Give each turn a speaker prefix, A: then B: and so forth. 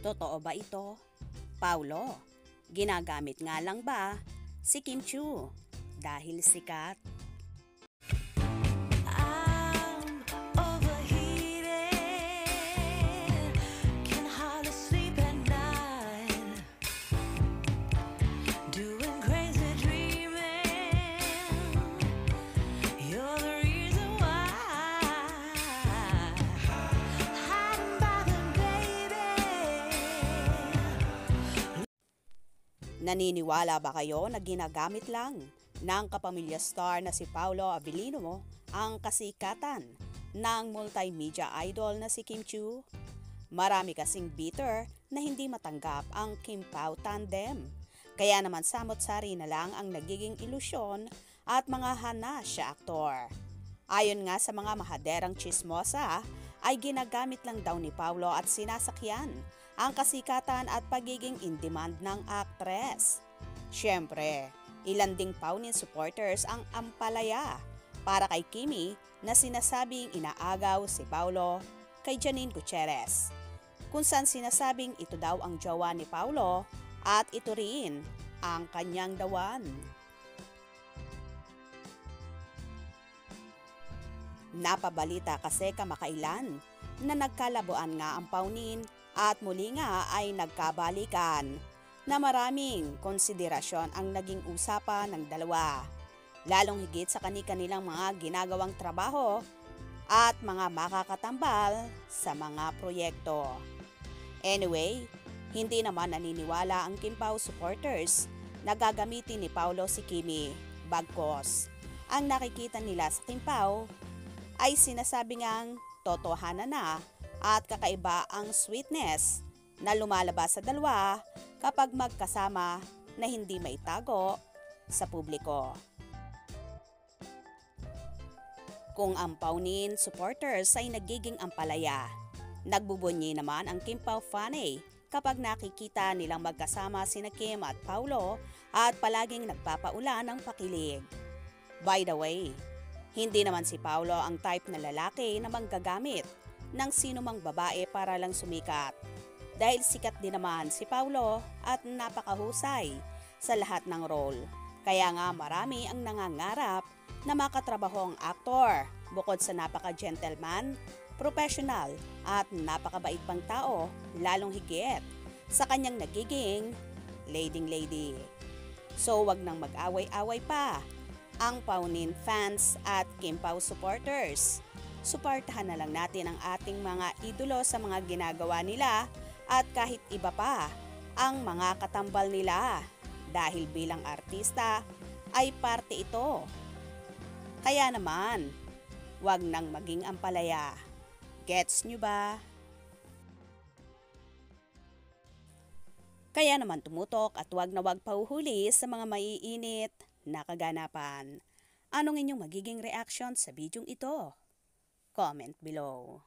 A: Totoo ba ito? Paulo, ginagamit nga lang ba si Kim Chu dahil sikat?
B: I'm overheated, can hardly sleep at night, doing crazy dreaming. You're the reason why, hiding by the baby.
A: Naniniwala ba kayo na ginagamit lang ng kapamilya star na si Paulo Abilino ang kasikatan ng multimedia idol na si Kim Chu? Marami kasing bitter na hindi matanggap ang Kim Pao tandem. Kaya naman samot-sari na lang ang nagiging ilusyon at mga hanas sa aktor. Ayon nga sa mga mahaderang chismosa, ay ginagamit lang daw ni Paulo at sinasakyan ang kasikatan at pagiging in-demand ng aktres. Siyempre, ilan ding Paunin supporters ang ampalaya para kay Kimi na sinasabing inaagaw si Paulo kay Janine Gutierrez, kung saan sinasabing ito daw ang jowa ni Paulo at ito rin ang kanyang dawan. Napabalita kasi kamakailan na nagkalabuan nga ang Paunin at muli nga ay nagkabalikan na maraming konsiderasyon ang naging usapan ng dalawa, lalong higit sa kani-kanilang mga ginagawang trabaho at mga makakatambal sa mga proyekto. Anyway, hindi naman naniniwala ang Kim Pao supporters na gagamitin ni Paulo si Kimi, bagkos ang nakikita nila sa Kim Pao ay sinasabi ngang totohanan na at kakaiba ang sweetness na lumalabas sa dalawa kapag magkasama na hindi maitago sa publiko. Kung ang Paunin supporters ay nagiging ampalaya, nagbubunyi naman ang Kim Pao fanay kapag nakikita nilang magkasama sina Kim at Paulo at palaging nagpapaulan ng pakilig. By the way, hindi naman si Paulo ang type na lalaki na manggagamit ng sinumang babae para lang sumikat. Dahil sikat din naman si Paulo at napakahusay sa lahat ng role. Kaya nga marami ang nangangarap na makatrabaho ang aktor bukod sa napaka-gentleman, professional at napakabait pang tao, lalong higit sa kanyang nagiging lady. So wag nang mag-away-away pa ang Paunin fans at Kim Pao supporters. Suportahan na lang natin ang ating mga idolo sa mga ginagawa nila at kahit iba pa ang mga katambal nila dahil bilang artista ay parte ito. Kaya naman, wag nang maging ampalaya. Gets nyo ba? Kaya naman tumutok at wag na wag pauhuli sa mga maiinit na kaganapan. Anong inyong magiging reaction sa bidyong ito? Comment below.